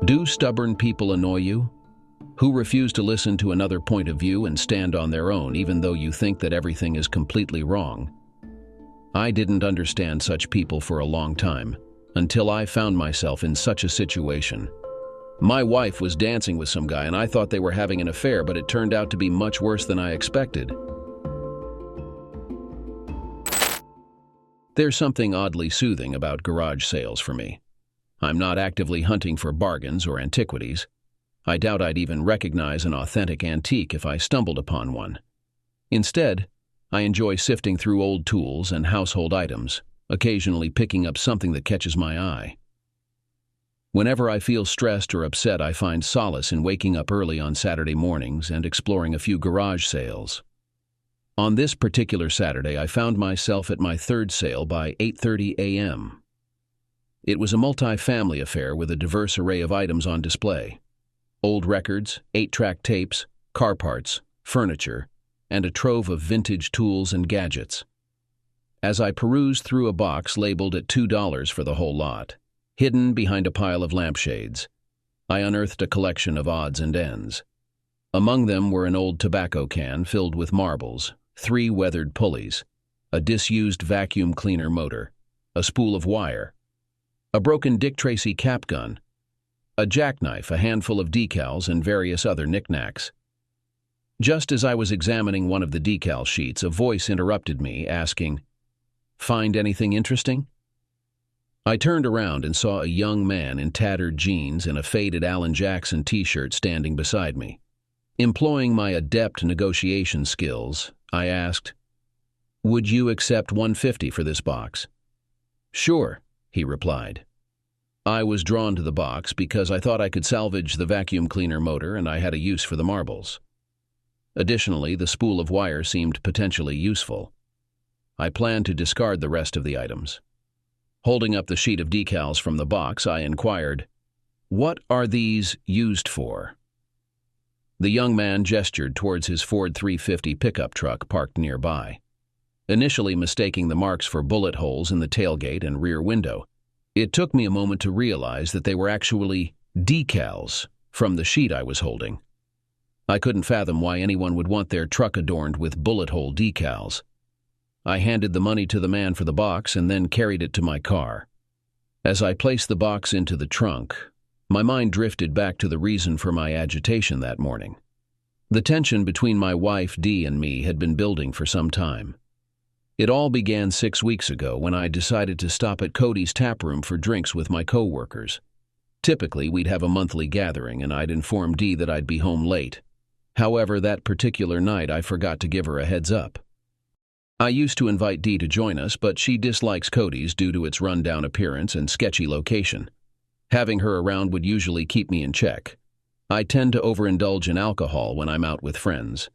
Do stubborn people annoy you? Who refuse to listen to another point of view and stand on their own even though you think that everything is completely wrong? I didn't understand such people for a long time, until I found myself in such a situation. My wife was dancing with some guy and I thought they were having an affair, but it turned out to be much worse than I expected. There's something oddly soothing about garage sales for me. I'm not actively hunting for bargains or antiquities. I doubt I'd even recognize an authentic antique if I stumbled upon one. Instead, I enjoy sifting through old tools and household items, occasionally picking up something that catches my eye. Whenever I feel stressed or upset, I find solace in waking up early on Saturday mornings and exploring a few garage sales. On this particular Saturday, I found myself at my third sale by 8:30 a.m. It was a multi-family affair with a diverse array of items on display. Old records, 8-track tapes, car parts, furniture, and a trove of vintage tools and gadgets. As I perused through a box labeled at $2 for the whole lot, hidden behind a pile of lampshades, I unearthed a collection of odds and ends. Among them were an old tobacco can filled with marbles, 3 weathered pulleys, a disused vacuum cleaner motor, a spool of wire, a broken Dick Tracy cap gun, a jackknife, a handful of decals, and various other knickknacks. Just as I was examining one of the decal sheets, a voice interrupted me, asking, "Find anything interesting?" I turned around and saw a young man in tattered jeans and a faded Alan Jackson t-shirt standing beside me. Employing my adept negotiation skills, I asked, "Would you accept $150 for this box?" "Sure," he replied. I was drawn to the box because I thought I could salvage the vacuum cleaner motor and I had a use for the marbles. Additionally, the spool of wire seemed potentially useful. I planned to discard the rest of the items. Holding up the sheet of decals from the box, I inquired, "What are these used for?" The young man gestured towards his Ford 350 pickup truck parked nearby, initially mistaking the marks for bullet holes in the tailgate and rear window. It took me a moment to realize that they were actually decals from the sheet I was holding. I couldn't fathom why anyone would want their truck adorned with bullet hole decals. I handed the money to the man for the box and then carried it to my car. As I placed the box into the trunk, my mind drifted back to the reason for my agitation that morning. The tension between my wife, Dee, and me had been building for some time. It all began 6 weeks ago when I decided to stop at Cody's tap room for drinks with my co-workers. Typically, we'd have a monthly gathering, and I'd inform Dee that I'd be home late. However, that particular night, I forgot to give her a heads up. I used to invite Dee to join us, but she dislikes Cody's due to its rundown appearance and sketchy location. Having her around would usually keep me in check. I tend to overindulge in alcohol when I'm out with friends.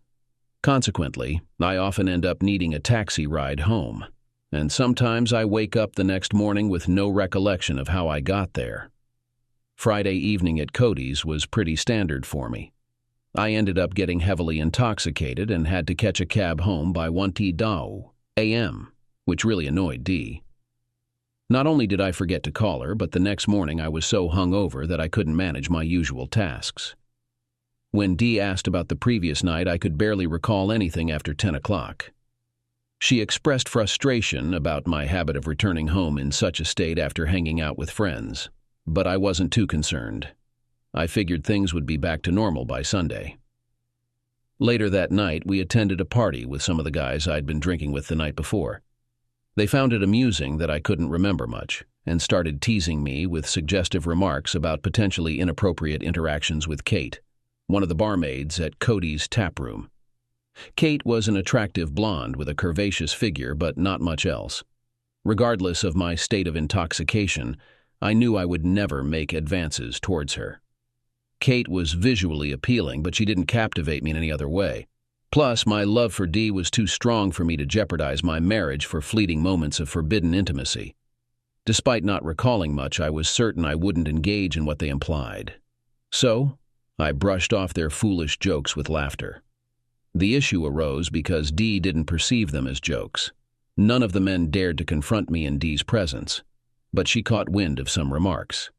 Consequently, I often end up needing a taxi ride home, and sometimes I wake up the next morning with no recollection of how I got there. Friday evening at Cody's was pretty standard for me. I ended up getting heavily intoxicated and had to catch a cab home by 1:00 a.m., which really annoyed Dee. Not only did I forget to call her, but the next morning I was so hungover that I couldn't manage my usual tasks. When Dee asked about the previous night, I could barely recall anything after 10 o'clock. She expressed frustration about my habit of returning home in such a state after hanging out with friends, but I wasn't too concerned. I figured things would be back to normal by Sunday. Later that night, we attended a party with some of the guys I'd been drinking with the night before. They found it amusing that I couldn't remember much, and started teasing me with suggestive remarks about potentially inappropriate interactions with Kate, one of the barmaids at Cody's tap room. Kate was an attractive blonde with a curvaceous figure, but not much else. Regardless of my state of intoxication, I knew I would never make advances towards her. Kate was visually appealing, but she didn't captivate me in any other way. Plus, my love for Dee was too strong for me to jeopardize my marriage for fleeting moments of forbidden intimacy. Despite not recalling much, I was certain I wouldn't engage in what they implied. So, I brushed off their foolish jokes with laughter. The issue arose because Dee didn't perceive them as jokes. None of the men dared to confront me in Dee's presence, but she caught wind of some remarks.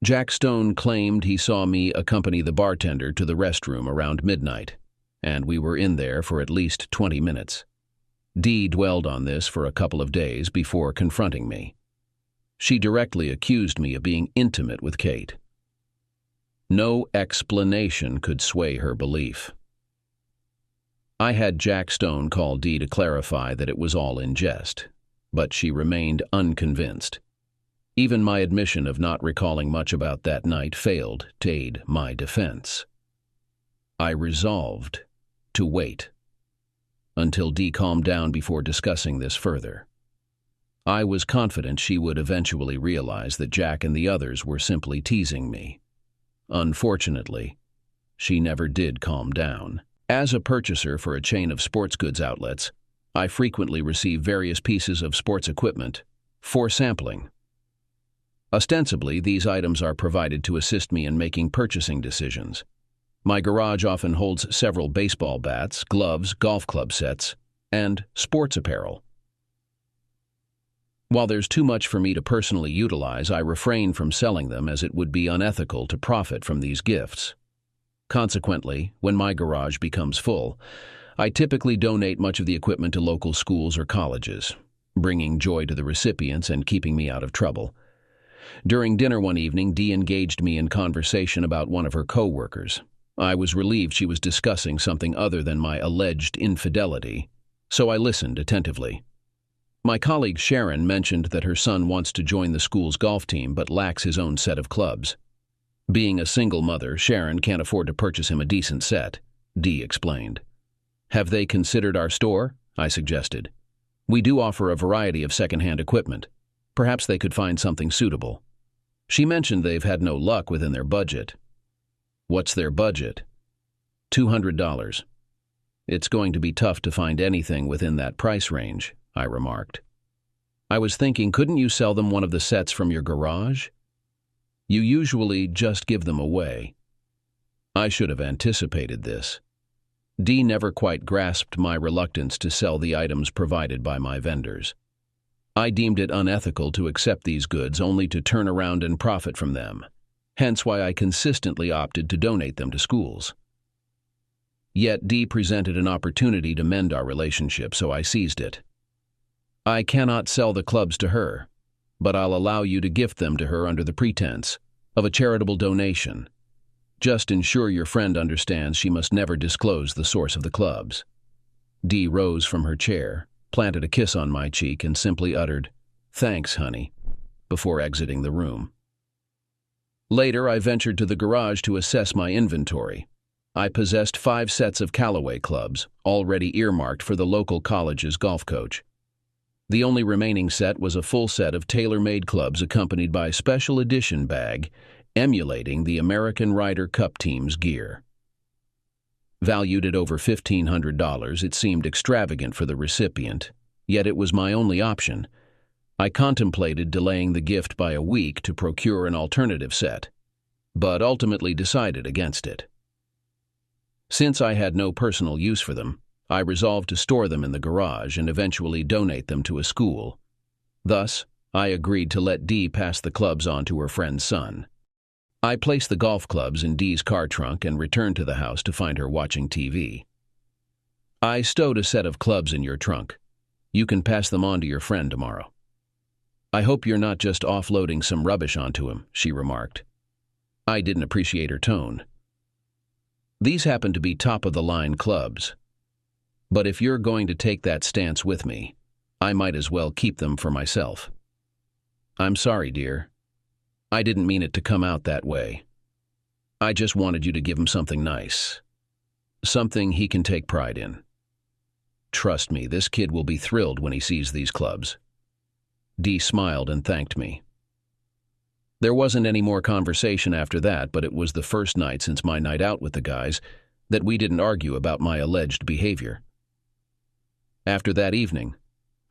Jack Stone claimed he saw me accompany the bartender to the restroom around midnight, and we were in there for at least 20 minutes. Dee dwelled on this for a couple of days before confronting me. She directly accused me of being intimate with Kate. No explanation could sway her belief. I had Jack Stone call Dee to clarify that it was all in jest, but she remained unconvinced. Even my admission of not recalling much about that night failed to aid my defense. I resolved to wait until Dee calmed down before discussing this further. I was confident she would eventually realize that Jack and the others were simply teasing me. Unfortunately, she never did calm down. As a purchaser for a chain of sports goods outlets, I frequently receive various pieces of sports equipment for sampling. Ostensibly, these items are provided to assist me in making purchasing decisions. My garage often holds several baseball bats, gloves, golf club sets, and sports apparel. While there's too much for me to personally utilize, I refrain from selling them as it would be unethical to profit from these gifts. Consequently, when my garage becomes full, I typically donate much of the equipment to local schools or colleges, bringing joy to the recipients and keeping me out of trouble. During dinner one evening, Dee engaged me in conversation about one of her co-workers. I was relieved she was discussing something other than my alleged infidelity, so I listened attentively. My colleague Sharon mentioned that her son wants to join the school's golf team but lacks his own set of clubs. Being a single mother, Sharon can't afford to purchase him a decent set, Dee explained. Have they considered our store? I suggested. We do offer a variety of second-hand equipment. Perhaps they could find something suitable. She mentioned they've had no luck within their budget. What's their budget? $200. It's going to be tough to find anything within that price range, I remarked. I was thinking, couldn't you sell them one of the sets from your garage? You usually just give them away. I should have anticipated this. Dee never quite grasped my reluctance to sell the items provided by my vendors. I deemed it unethical to accept these goods only to turn around and profit from them, hence why I consistently opted to donate them to schools. Yet Dee presented an opportunity to mend our relationship, so I seized it. I cannot sell the clubs to her, but I'll allow you to gift them to her under the pretense of a charitable donation. Just ensure your friend understands she must never disclose the source of the clubs. Dee rose from her chair, planted a kiss on my cheek, and simply uttered, "Thanks, honey," before exiting the room. Later, I ventured to the garage to assess my inventory. I possessed 5 sets of Callaway clubs, already earmarked for the local college's golf coach. The only remaining set was a full set of tailor-made clubs accompanied by a special edition bag emulating the American Ryder Cup team's gear. Valued at over $1,500, it seemed extravagant for the recipient, yet it was my only option. I contemplated delaying the gift by a week to procure an alternative set, but ultimately decided against it. Since I had no personal use for them, I resolved to store them in the garage and eventually donate them to a school. Thus, I agreed to let Dee pass the clubs on to her friend's son. I placed the golf clubs in Dee's car trunk and returned to the house to find her watching TV. I stowed a set of clubs in your trunk. You can pass them on to your friend tomorrow. I hope you're not just offloading some rubbish onto him, she remarked. I didn't appreciate her tone. These happen to be top-of-the-line clubs. But if you're going to take that stance with me, I might as well keep them for myself. I'm sorry, dear. I didn't mean it to come out that way. I just wanted you to give him something nice. Something he can take pride in. Trust me, this kid will be thrilled when he sees these clubs. Dee smiled and thanked me. There wasn't any more conversation after that, but it was the first night since my night out with the guys that we didn't argue about my alleged behavior. After that evening,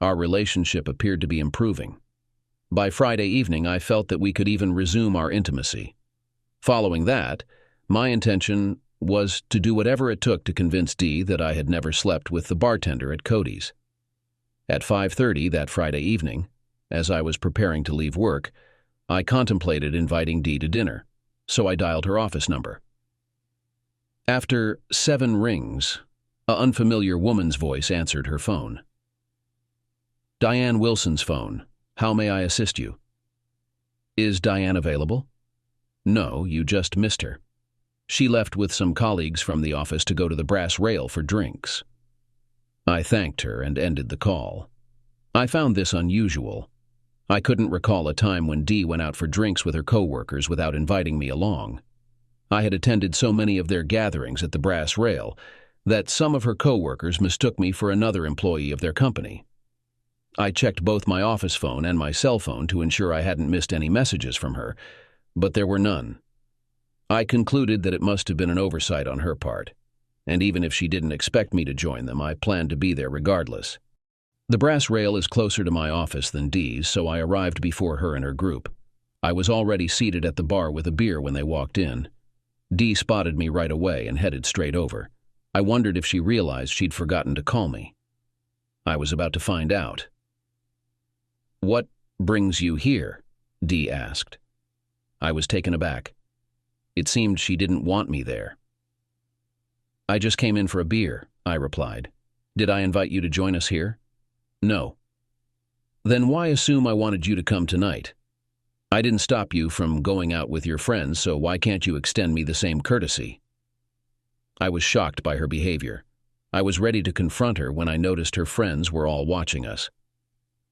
our relationship appeared to be improving. By Friday evening, I felt that we could even resume our intimacy. Following that, my intention was to do whatever it took to convince Dee that I had never slept with the bartender at Cody's. At 5:30 that Friday evening, as I was preparing to leave work, I contemplated inviting Dee to dinner, so I dialed her office number. After 7 rings, an unfamiliar woman's voice answered her phone. Diane Wilson's phone. How may I assist you? Is Diane available? No, you just missed her. She left with some colleagues from the office to go to the Brass Rail for drinks. I thanked her and ended the call. I found this unusual. I couldn't recall a time when Dee went out for drinks with her coworkers without inviting me along. I had attended so many of their gatherings at the Brass Rail that some of her coworkers mistook me for another employee of their company. I checked both my office phone and my cell phone to ensure I hadn't missed any messages from her, but there were none. I concluded that it must have been an oversight on her part, and even if she didn't expect me to join them, I planned to be there regardless. The Brass Rail is closer to my office than Dee's, so I arrived before her and her group. I was already seated at the bar with a beer when they walked in. Dee spotted me right away and headed straight over. I wondered if she realized she'd forgotten to call me. I was about to find out. What brings you here? Dee asked. I was taken aback. It seemed she didn't want me there. I just came in for a beer, I replied. Did I invite you to join us here? No. Then why assume I wanted you to come tonight? I didn't stop you from going out with your friends, so why can't you extend me the same courtesy? I was shocked by her behavior. I was ready to confront her when I noticed her friends were all watching us.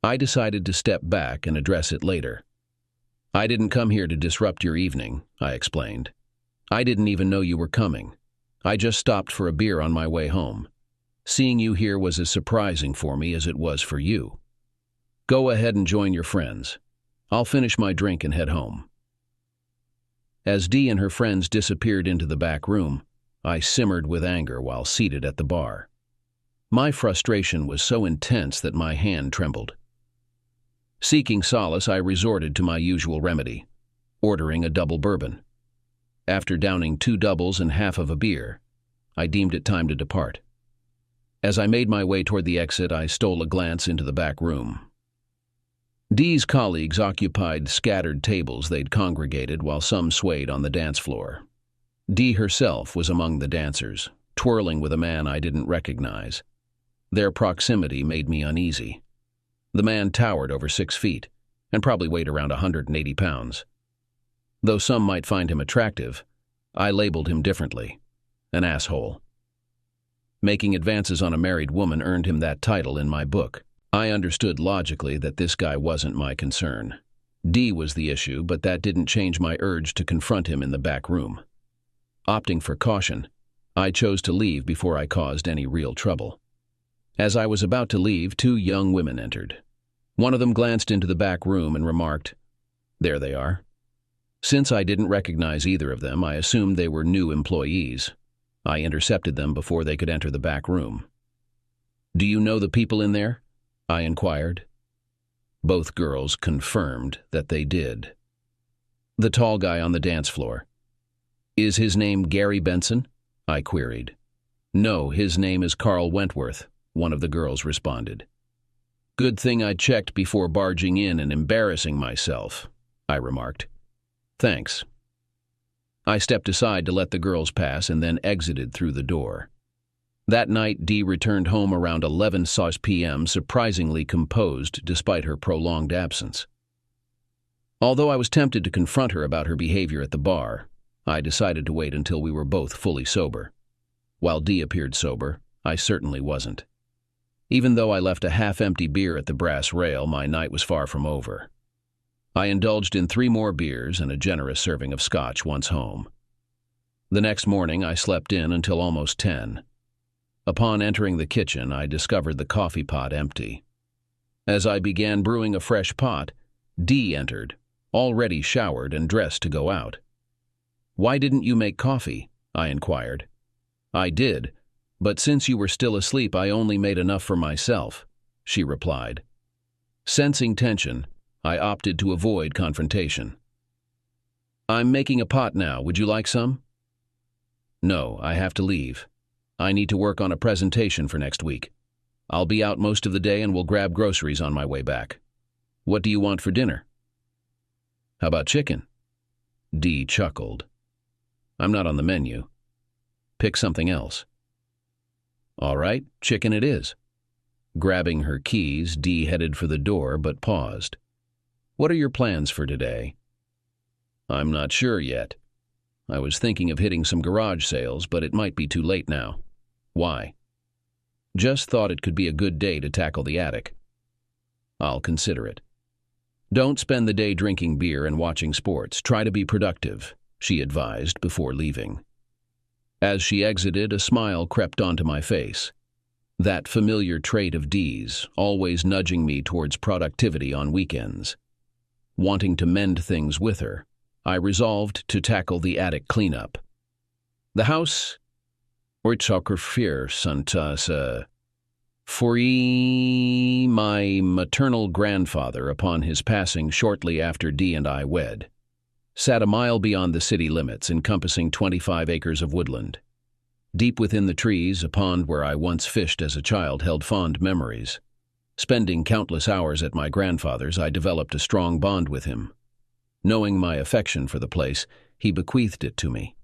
I decided to step back and address it later. I didn't come here to disrupt your evening, I explained. I didn't even know you were coming. I just stopped for a beer on my way home. Seeing you here was as surprising for me as it was for you. Go ahead and join your friends. I'll finish my drink and head home. As Dee and her friends disappeared into the back room, I simmered with anger while seated at the bar. My frustration was so intense that my hand trembled. Seeking solace, I resorted to my usual remedy, ordering a double bourbon. After downing 2 doubles and half of a beer, I deemed it time to depart. As I made my way toward the exit, I stole a glance into the back room. Dee's colleagues occupied scattered tables they'd congregated while some swayed on the dance floor. Dee herself was among the dancers, twirling with a man I didn't recognize. Their proximity made me uneasy. The man towered over 6 feet and probably weighed around 180 pounds. Though some might find him attractive, I labeled him differently, an asshole. Making advances on a married woman earned him that title in my book. I understood logically that this guy wasn't my concern. Dee was the issue, but that didn't change my urge to confront him in the back room. Opting for caution, I chose to leave before I caused any real trouble. As I was about to leave, 2 young women entered. One of them glanced into the back room and remarked, "There they are." Since I didn't recognize either of them, I assumed they were new employees. I intercepted them before they could enter the back room. "Do you know the people in there?" I inquired. Both girls confirmed that they did. The tall guy on the dance floor. "Is his name Gary Benson?" I queried. "No, his name is Carl Wentworth," one of the girls responded. "Good thing I checked before barging in and embarrassing myself," I remarked. "Thanks." I stepped aside to let the girls pass and then exited through the door. That night, Dee returned home around 11 p.m., surprisingly composed despite her prolonged absence. Although I was tempted to confront her about her behavior at the bar, I decided to wait until we were both fully sober. While Dee appeared sober, I certainly wasn't. Even though I left a half-empty beer at the Brass Rail, my night was far from over. I indulged in 3 more beers and a generous serving of scotch once home. The next morning, I slept in until almost 10. Upon entering the kitchen, I discovered the coffee pot empty. As I began brewing a fresh pot, Dee entered, already showered and dressed to go out. "Why didn't you make coffee?" I inquired. "I did, but since you were still asleep, I only made enough for myself," she replied. Sensing tension, I opted to avoid confrontation. "I'm making a pot now. Would you like some?" "No, I have to leave. I need to work on a presentation for next week. I'll be out most of the day and will grab groceries on my way back. What do you want for dinner?" How about chicken? Dee chuckled. I'm not on the menu. Pick something else. All right, chicken it is. Grabbing her keys, Dee headed for the door but paused. What are your plans for today? I'm not sure yet. I was thinking of hitting some garage sales, but it might be too late now. Why? Just thought it could be a good day to tackle the attic. I'll consider it. Don't spend the day drinking beer and watching sports. Try to be productive, she advised before leaving. As she exited, a smile crept onto my face. That familiar trait of Dee's, always nudging me towards productivity on weekends. Wanting to mend things with her, I resolved to tackle the attic cleanup. The house, for my maternal grandfather, upon his passing shortly after Dee and I wed, sat a mile beyond the city limits, encompassing 25 acres of woodland. Deep within the trees, a pond where I once fished as a child held fond memories. Spending countless hours at my grandfather's, I developed a strong bond with him. Knowing my affection for the place, he bequeathed it to me.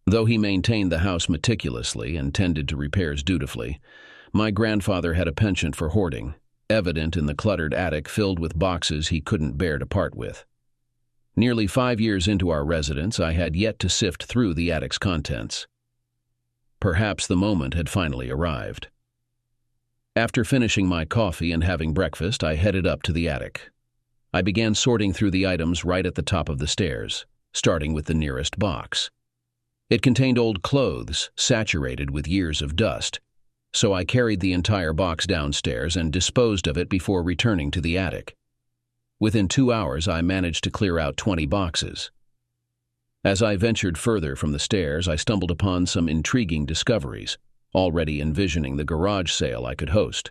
Though he maintained the house meticulously and tended to repairs dutifully, my grandfather had a penchant for hoarding, evident in the cluttered attic filled with boxes he couldn't bear to part with. Nearly 5 years into our residence, I had yet to sift through the attic's contents. Perhaps the moment had finally arrived. After finishing my coffee and having breakfast, I headed up to the attic. I began sorting through the items right at the top of the stairs, starting with the nearest box. It contained old clothes, saturated with years of dust, so I carried the entire box downstairs and disposed of it before returning to the attic. Within 2 hours, I managed to clear out 20 boxes. As I ventured further from the stairs, I stumbled upon some intriguing discoveries, already envisioning the garage sale I could host.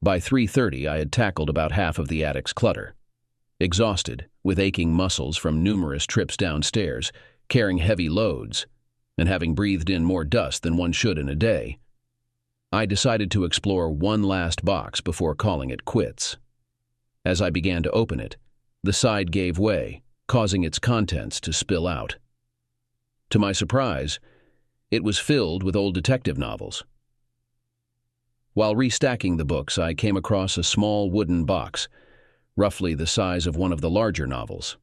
By 3:30, I had tackled about half of the attic's clutter. Exhausted, with aching muscles from numerous trips downstairs, carrying heavy loads, and having breathed in more dust than one should in a day, I decided to explore one last box before calling it quits. As I began to open it, the side gave way, causing its contents to spill out. To my surprise, it was filled with old detective novels. While restacking the books, I came across a small wooden box, roughly the size of one of the larger novels.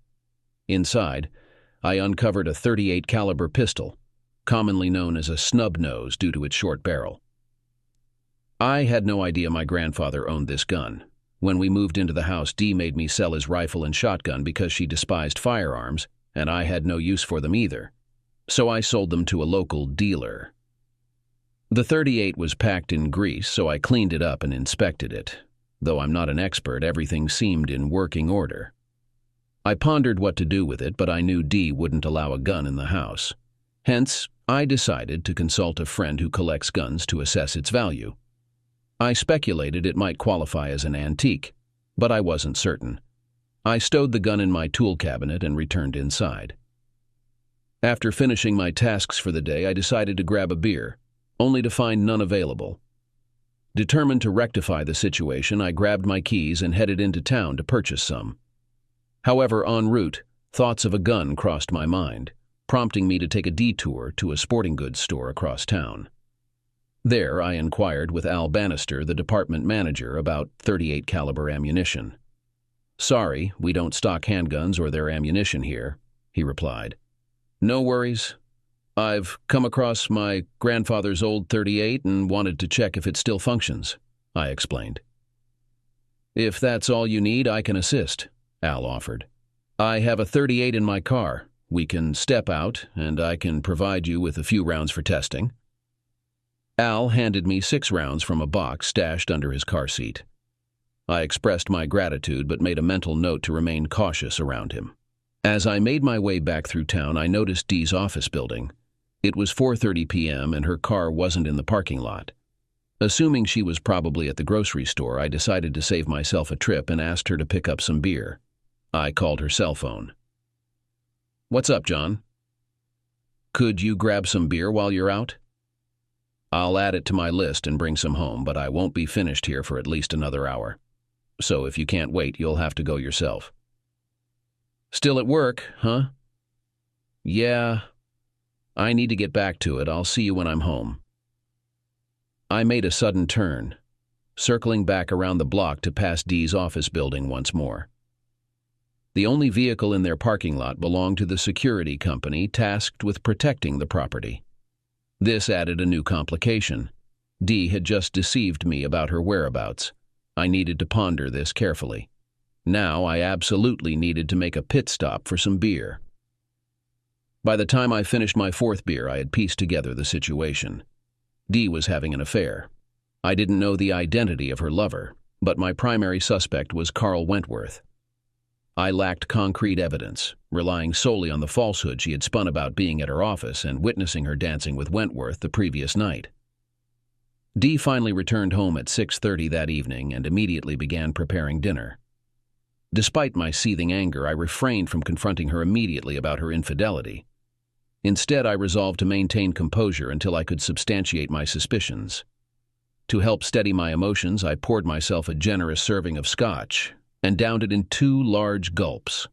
Inside, I uncovered a .38 caliber pistol, commonly known as a snub nose due to its short barrel. I had no idea my grandfather owned this gun. When we moved into the house, Dee made me sell his rifle and shotgun because she despised firearms, and I had no use for them either. So I sold them to a local dealer. The .38 was packed in grease, so I cleaned it up and inspected it. Though I'm not an expert, everything seemed in working order. I pondered what to do with it, but I knew Dee wouldn't allow a gun in the house. Hence, I decided to consult a friend who collects guns to assess its value. I speculated it might qualify as an antique, but I wasn't certain. I stowed the gun in my tool cabinet and returned inside. After finishing my tasks for the day, I decided to grab a beer, only to find none available. Determined to rectify the situation, I grabbed my keys and headed into town to purchase some. However, en route, thoughts of a gun crossed my mind, prompting me to take a detour to a sporting goods store across town. There, I inquired with Al Bannister, the department manager, about .38 caliber ammunition. "Sorry, we don't stock handguns or their ammunition here," he replied. "No worries. I've come across my grandfather's old .38 and wanted to check if it still functions," I explained. "If that's all you need, I can assist," Al offered. "I have a .38 in my car. We can step out, and I can provide you with a few rounds for testing." Al handed me 6 rounds from a box stashed under his car seat. I expressed my gratitude but made a mental note to remain cautious around him. As I made my way back through town, I noticed Dee's office building. It was 4:30 p.m. and her car wasn't in the parking lot. Assuming she was probably at the grocery store, I decided to save myself a trip and asked her to pick up some beer. I called her cell phone. "What's up, John? Could you grab some beer while you're out? I'll add it to my list and bring some home, but I won't be finished here for at least another hour. So if you can't wait, you'll have to go yourself." Still at work, huh? Yeah, I need to get back to it. I'll see you when I'm home. I made a sudden turn, circling back around the block to pass Dee's office building once more. The only vehicle in their parking lot belonged to the security company tasked with protecting the property. This added a new complication. Dee had just deceived me about her whereabouts. I needed to ponder this carefully. Now I absolutely needed to make a pit stop for some beer. By the time I finished my fourth beer, I had pieced together the situation. Dee was having an affair. I didn't know the identity of her lover, but my primary suspect was Carl Wentworth. I lacked concrete evidence, relying solely on the falsehood she had spun about being at her office and witnessing her dancing with Wentworth the previous night. Dee finally returned home at 6:30 that evening and immediately began preparing dinner. Despite my seething anger, I refrained from confronting her immediately about her infidelity. Instead, I resolved to maintain composure until I could substantiate my suspicions. To help steady my emotions, I poured myself a generous serving of scotch and downed it in 2 large gulps.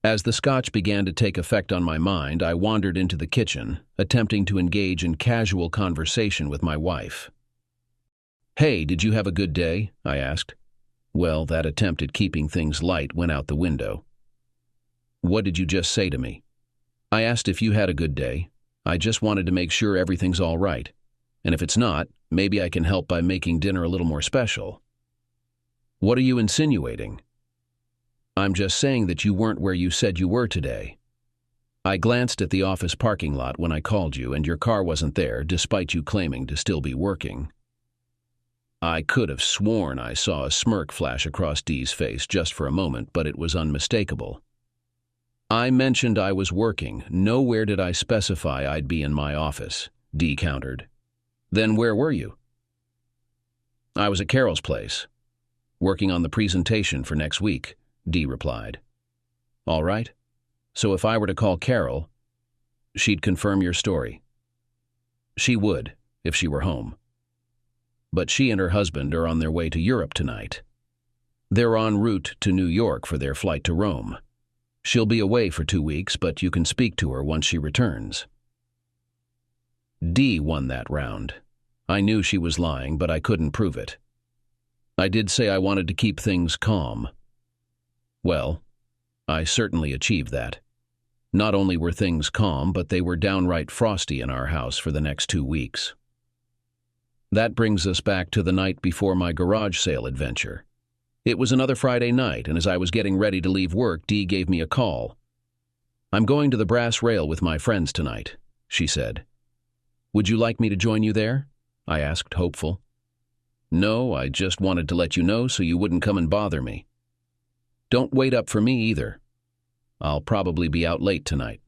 As the scotch began to take effect on my mind, I wandered into the kitchen, attempting to engage in casual conversation with my wife. "Hey, did you have a good day?" I asked. Well, that attempt at keeping things light went out the window. "What did you just say to me?" "I asked if you had a good day. I just wanted to make sure everything's all right. And if it's not, maybe I can help by making dinner a little more special." "What are you insinuating?" "I'm just saying that you weren't where you said you were today. I glanced at the office parking lot when I called you, and your car wasn't there, despite you claiming to still be working." I could have sworn I saw a smirk flash across Dee's face just for a moment, but it was unmistakable. "I mentioned I was working. Nowhere did I specify I'd be in my office," Dee countered. "Then where were you?" "I was at Carol's place, working on the presentation for next week," Dee replied. "All right. So if I were to call Carol, she'd confirm your story." "She would, if she were home. But she and her husband are on their way to Europe tonight. They're en route to New York for their flight to Rome. She'll be away for 2 weeks, but you can speak to her once she returns." Dee won that round. I knew she was lying, but I couldn't prove it. I did say I wanted to keep things calm. Well, I certainly achieved that. Not only were things calm, but they were downright frosty in our house for the next 2 weeks. That brings us back to the night before my garage sale adventure. It was another Friday night, and as I was getting ready to leave work, Dee gave me a call. "I'm going to the Brass Rail with my friends tonight," she said. "Would you like me to join you there?" I asked, hopeful. "No, I just wanted to let you know so you wouldn't come and bother me. Don't wait up for me either. I'll probably be out late tonight."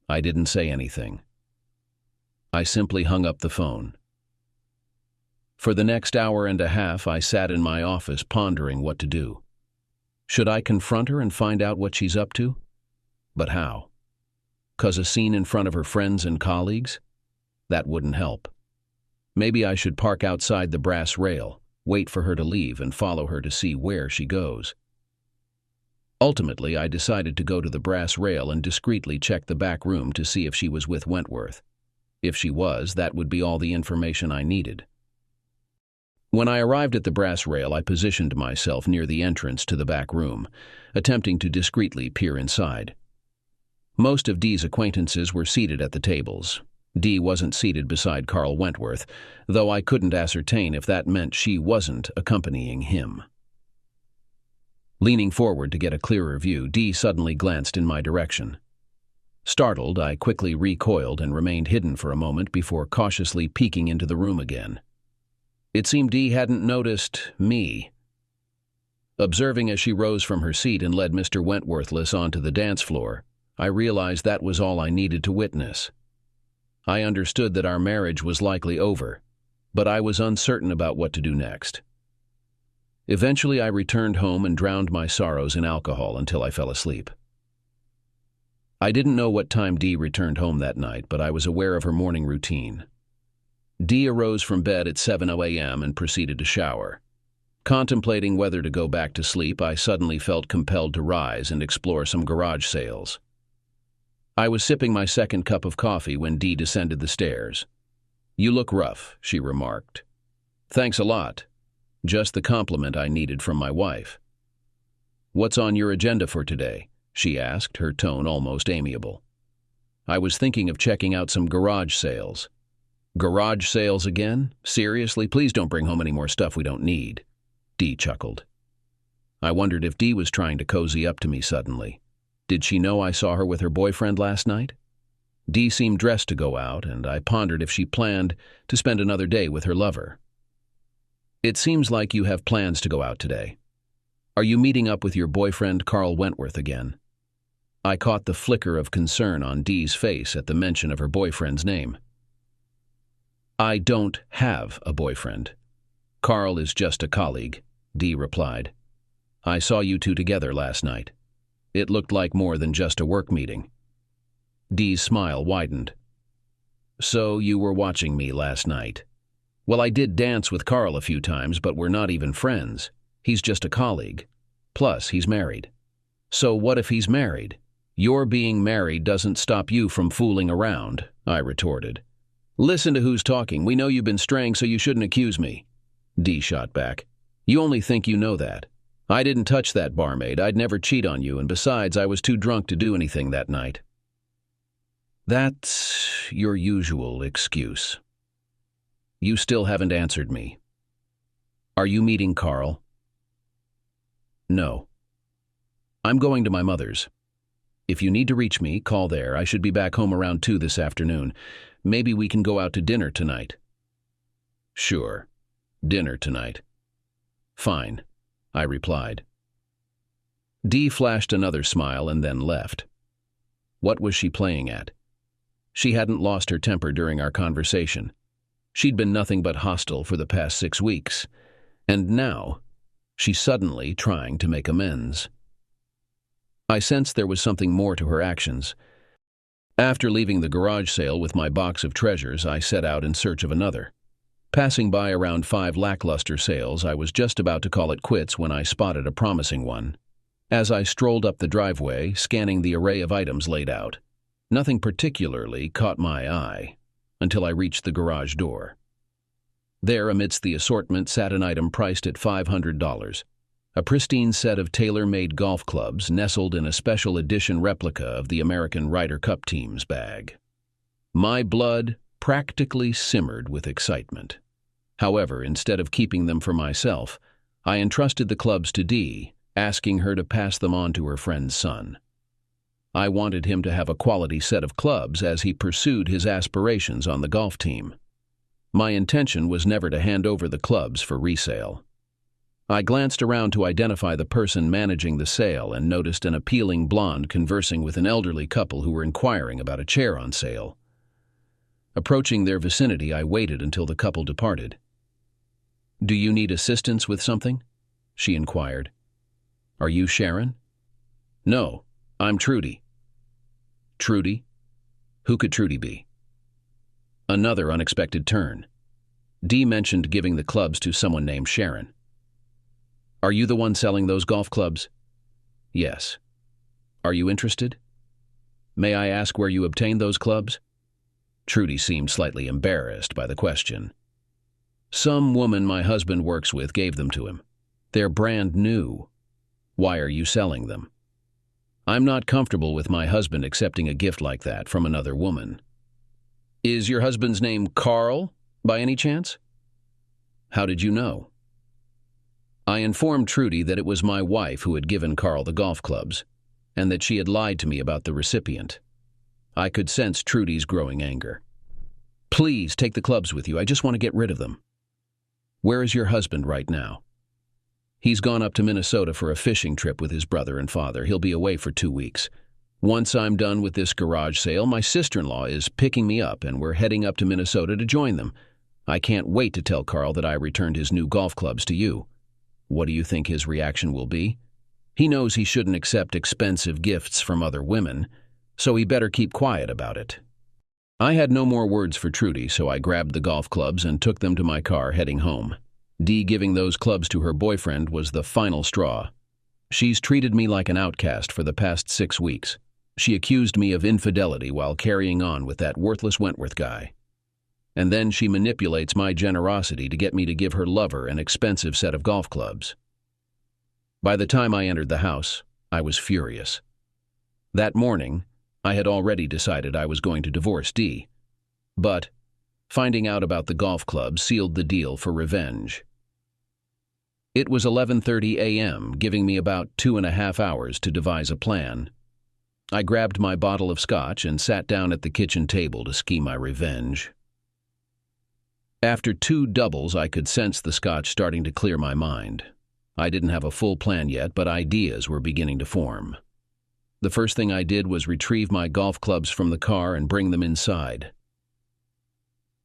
I didn't say anything. I simply hung up the phone. For the next hour and a half, I sat in my office pondering what to do. Should I confront her and find out what she's up to? But how? Cause a scene in front of her friends and colleagues? That wouldn't help. Maybe I should park outside the Brass Rail, wait for her to leave, and follow her to see where she goes. Ultimately, I decided to go to the Brass Rail and discreetly check the back room to see if she was with Wentworth. If she was, that would be all the information I needed. When I arrived at the Brass Rail, I positioned myself near the entrance to the back room, attempting to discreetly peer inside. Most of Dee's acquaintances were seated at the tables. Dee wasn't seated beside Carl Wentworth, though I couldn't ascertain if that meant she wasn't accompanying him. Leaning forward to get a clearer view, Dee suddenly glanced in my direction. Startled, I quickly recoiled and remained hidden for a moment before cautiously peeking into the room again. It seemed Dee hadn't noticed me. Observing as she rose from her seat and led Mr. Wentworthless onto the dance floor, I realized that was all I needed to witness. I understood that our marriage was likely over, but I was uncertain about what to do next. Eventually, I returned home and drowned my sorrows in alcohol until I fell asleep. I didn't know what time Dee returned home that night, but I was aware of her morning routine. Dee arose from bed at 7 a.m. and proceeded to shower. Contemplating whether to go back to sleep, I suddenly felt compelled to rise and explore some garage sales. I was sipping my second cup of coffee when Dee descended the stairs. "You look rough," she remarked. "Thanks a lot. Just the compliment I needed from my wife." "What's on your agenda for today?" she asked, her tone almost amiable. "I was thinking of checking out some garage sales." "Garage sales again? Seriously? Please don't bring home any more stuff we don't need." Dee chuckled. I wondered if Dee was trying to cozy up to me suddenly. Did she know I saw her with her boyfriend last night? Dee seemed dressed to go out, and I pondered if she planned to spend another day with her lover. "It seems like you have plans to go out today. Are you meeting up with your boyfriend, Carl Wentworth, again?" I caught the flicker of concern on Dee's face at the mention of her boyfriend's name. "I don't have a boyfriend. Carl is just a colleague," Dee replied. "I saw you two together last night. It looked like more than just a work meeting." Dee's smile widened. "So you were watching me last night? Well, I did dance with Carl a few times, but we're not even friends. He's just a colleague. Plus, he's married." "So what if he's married? Your being married doesn't stop you from fooling around," I retorted. "Listen to who's talking. We know you've been straying, so you shouldn't accuse me," Dee shot back. "You only think you know that. I didn't touch that barmaid. I'd never cheat on you, and besides, I was too drunk to do anything that night." "That's your usual excuse. You still haven't answered me. Are you meeting Carl?" "No. I'm going to my mother's. If you need to reach me, call there. I should be back home around 2 this afternoon. Maybe we can go out to dinner tonight." "Sure. Dinner tonight." "Fine," I replied. Dee flashed another smile and then left. What was she playing at? She hadn't lost her temper during our conversation. She'd been nothing but hostile for the past 6 weeks. And now, she's suddenly trying to make amends. I sensed there was something more to her actions. After leaving the garage sale with my box of treasures, I set out in search of another. Passing by around 5 lackluster sales, I was just about to call it quits when I spotted a promising one. As I strolled up the driveway, scanning the array of items laid out, nothing particularly caught my eye until I reached the garage door. There, amidst the assortment, sat an item priced at $500, a pristine set of tailor-made golf clubs nestled in a special edition replica of the American Ryder Cup team's bag. My blood practically simmered with excitement. However, instead of keeping them for myself, I entrusted the clubs to Dee, asking her to pass them on to her friend's son. I wanted him to have a quality set of clubs as he pursued his aspirations on the golf team. My intention was never to hand over the clubs for resale. I glanced around to identify the person managing the sale and noticed an appealing blonde conversing with an elderly couple who were inquiring about a chair on sale. Approaching their vicinity, I waited until the couple departed. "Do you need assistance with something?" she inquired. "Are you Sharon?" "No, I'm Trudy." "Trudy? Who could Trudy be?" Another unexpected turn. Dee mentioned giving the clubs to someone named Sharon. "Are you the one selling those golf clubs?" "Yes." "Are you interested?" "May I ask where you obtained those clubs?" Trudy seemed slightly embarrassed by the question. "Some woman my husband works with gave them to him. They're brand new. Why are you selling them?" "I'm not comfortable with my husband accepting a gift like that from another woman." "Is your husband's name Carl, by any chance?" "How did you know?" I informed Trudy that it was my wife who had given Carl the golf clubs, and that she had lied to me about the recipient. I could sense Trudy's growing anger. "Please take the clubs with you. I just want to get rid of them." "Where is your husband right now?" "He's gone up to Minnesota for a fishing trip with his brother and father. He'll be away for 2 weeks. Once I'm done with this garage sale, my sister-in-law is picking me up, and we're heading up to Minnesota to join them. I can't wait to tell Carl that I returned his new golf clubs to you. What do you think his reaction will be? He knows he shouldn't accept expensive gifts from other women, so he better keep quiet about it." I had no more words for Trudy, so I grabbed the golf clubs and took them to my car, heading home. Dee giving those clubs to her boyfriend was the final straw. She's treated me like an outcast for the past 6 weeks. She accused me of infidelity while carrying on with that worthless Wentworth guy. And then she manipulates my generosity to get me to give her lover an expensive set of golf clubs. By the time I entered the house, I was furious. That morning, I had already decided I was going to divorce Dee. But finding out about the golf club sealed the deal for revenge. It was 11:30 a.m., giving me about 2.5 hours to devise a plan. I grabbed my bottle of scotch and sat down at the kitchen table to scheme my revenge. After 2 doubles, I could sense the scotch starting to clear my mind. I didn't have a full plan yet, but ideas were beginning to form. The first thing I did was retrieve my golf clubs from the car and bring them inside.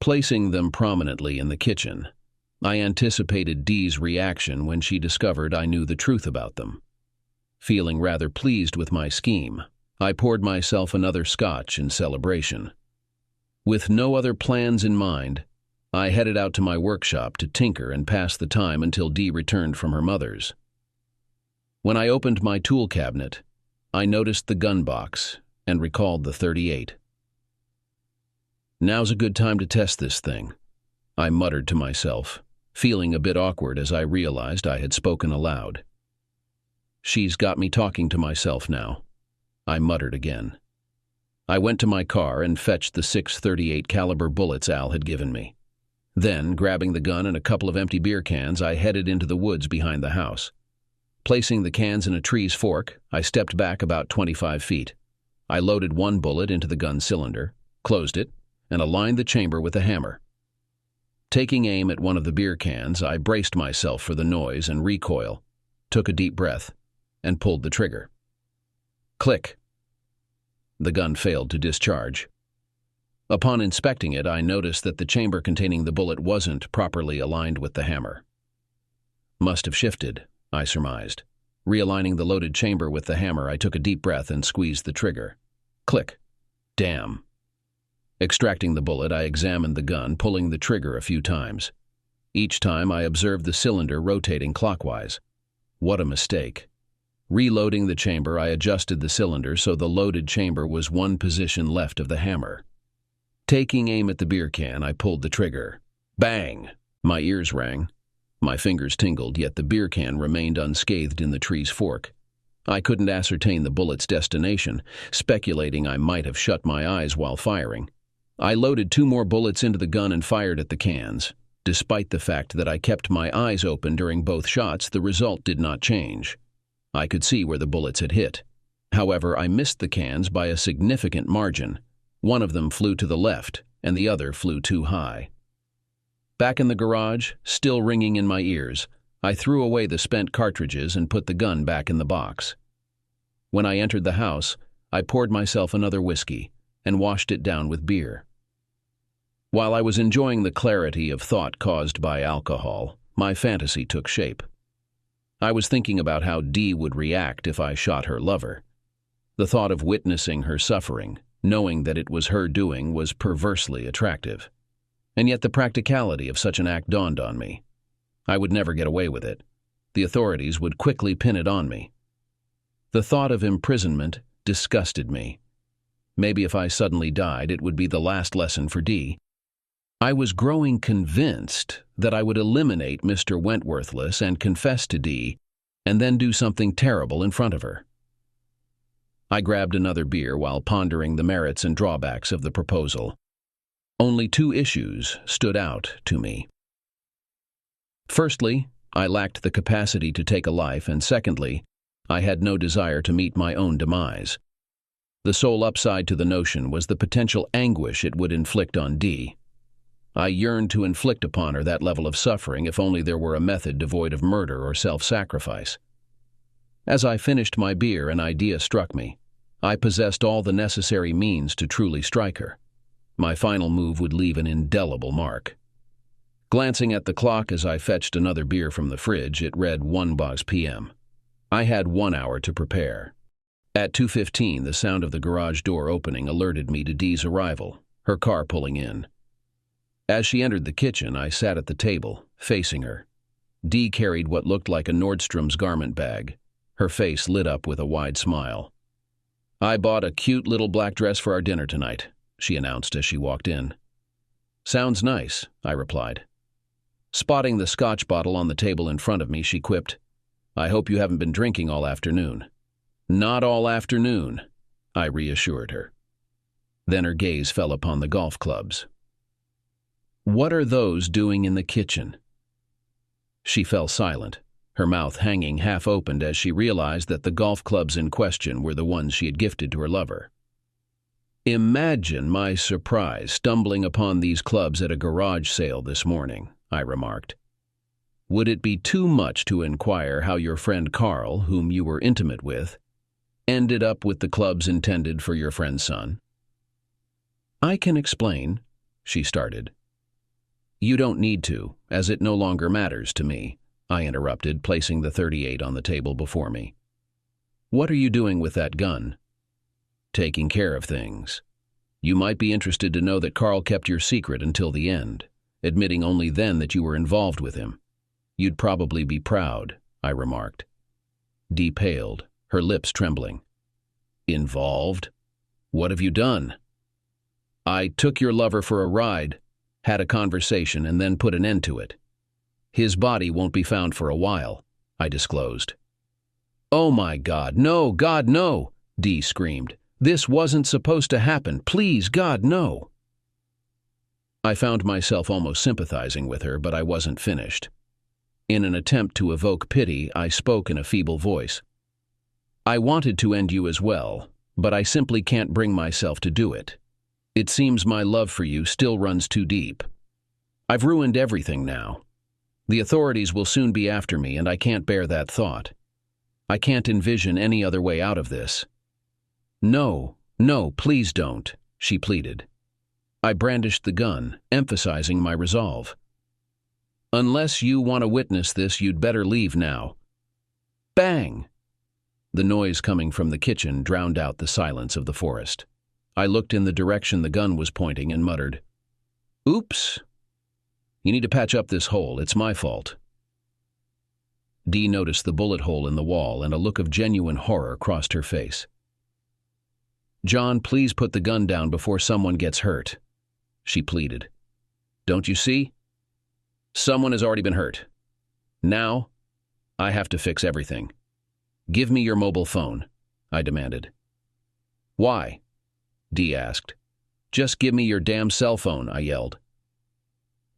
Placing them prominently in the kitchen, I anticipated Dee's reaction when she discovered I knew the truth about them. Feeling rather pleased with my scheme, I poured myself another scotch in celebration. With no other plans in mind, I headed out to my workshop to tinker and pass the time until Dee returned from her mother's. When I opened my tool cabinet, I noticed the gun box and recalled the .38. Now's a good time to test this thing, I muttered to myself, feeling a bit awkward as I realized I had spoken aloud. She's got me talking to myself now, I muttered again. I went to my car and fetched the 6.38 caliber bullets Al had given me. Then, grabbing the gun and a couple of empty beer cans, I headed into the woods behind the house. Placing the cans in a tree's fork, I stepped back about 25 feet. I loaded one bullet into the gun cylinder, closed it, and aligned the chamber with a hammer. Taking aim at one of the beer cans, I braced myself for the noise and recoil, took a deep breath, and pulled the trigger. Click. The gun failed to discharge. Upon inspecting it, I noticed that the chamber containing the bullet wasn't properly aligned with the hammer. Must have shifted, I surmised. Realigning the loaded chamber with the hammer, I took a deep breath and squeezed the trigger. Click. Damn. Extracting the bullet, I examined the gun, pulling the trigger a few times. Each time, I observed the cylinder rotating clockwise. What a mistake. Reloading the chamber, I adjusted the cylinder so the loaded chamber was one position left of the hammer. Taking aim at the beer can, I pulled the trigger. Bang! My ears rang. My fingers tingled, yet the beer can remained unscathed in the tree's fork. I couldn't ascertain the bullet's destination, speculating I might have shut my eyes while firing. I loaded 2 more bullets into the gun and fired at the cans. Despite the fact that I kept my eyes open during both shots, the result did not change. I could see where the bullets had hit. However, I missed the cans by a significant margin. One of them flew to the left, and the other flew too high. Back in the garage, still ringing in my ears, I threw away the spent cartridges and put the gun back in the box. When I entered the house, I poured myself another whiskey and washed it down with beer. While I was enjoying the clarity of thought caused by alcohol, my fantasy took shape. I was thinking about how Dee would react if I shot her lover. The thought of witnessing her suffering, knowing that it was her doing, was perversely attractive. And yet the practicality of such an act dawned on me. I would never get away with it. The authorities would quickly pin it on me. The thought of imprisonment disgusted me. Maybe if I suddenly died, it would be the last lesson for Dee. I was growing convinced that I would eliminate Mr. Wentworthless and confess to Dee, and then do something terrible in front of her. I grabbed another beer while pondering the merits and drawbacks of the proposal. Only 2 issues stood out to me. Firstly, I lacked the capacity to take a life, and secondly, I had no desire to meet my own demise. The sole upside to the notion was the potential anguish it would inflict on Dee. I yearned to inflict upon her that level of suffering if only there were a method devoid of murder or self-sacrifice. As I finished my beer, an idea struck me. I possessed all the necessary means to truly strike her. My final move would leave an indelible mark. Glancing at the clock as I fetched another beer from the fridge, it read 1 p.m. I had 1 hour to prepare. At 2:15, the sound of the garage door opening alerted me to Dee's arrival, her car pulling in. As she entered the kitchen, I sat at the table, facing her. Dee carried what looked like a Nordstrom's garment bag. Her face lit up with a wide smile. "I bought a cute little black dress for our dinner tonight," she announced as she walked in. "Sounds nice," I replied. Spotting the scotch bottle on the table in front of me, she quipped, "I hope you haven't been drinking all afternoon." "Not all afternoon," I reassured her. Then her gaze fell upon the golf clubs. "What are those doing in the kitchen?" She fell silent, her mouth hanging half-opened as she realized that the golf clubs in question were the ones she had gifted to her lover. "Imagine my surprise stumbling upon these clubs at a garage sale this morning," I remarked. "Would it be too much to inquire how your friend Carl, whom you were intimate with, ended up with the clubs intended for your friend's son?" "I can explain," she started. "You don't need to, as it no longer matters to me," I interrupted, placing the .38 on the table before me. "What are you doing with that gun?" "Taking care of things. You might be interested to know that Carl kept your secret until the end, admitting only then that you were involved with him. You'd probably be proud," I remarked. Dee paled, her lips trembling. "Involved? What have you done?" "I took your lover for a ride, had a conversation, and then put an end to it. His body won't be found for a while," I disclosed. "Oh my God, no, God, no!" Dee screamed. "This wasn't supposed to happen. Please, God, no!" I found myself almost sympathizing with her, but I wasn't finished. In an attempt to evoke pity, I spoke in a feeble voice. "I wanted to end you as well, but I simply can't bring myself to do it. It seems my love for you still runs too deep. I've ruined everything now. The authorities will soon be after me, and I can't bear that thought. I can't envision any other way out of this." "No, no, please don't," she pleaded. I brandished the gun, emphasizing my resolve. "Unless you want to witness this, you'd better leave now." Bang! The noise coming from the kitchen drowned out the silence of the forest. I looked in the direction the gun was pointing and muttered, "Oops. You need to patch up this hole. It's my fault." Dee noticed the bullet hole in the wall, and a look of genuine horror crossed her face. "John, please put the gun down before someone gets hurt," she pleaded. "Don't you see? Someone has already been hurt. Now, I have to fix everything. Give me your mobile phone," I demanded. "Why?" Dee asked. "Just give me your damn cell phone," I yelled.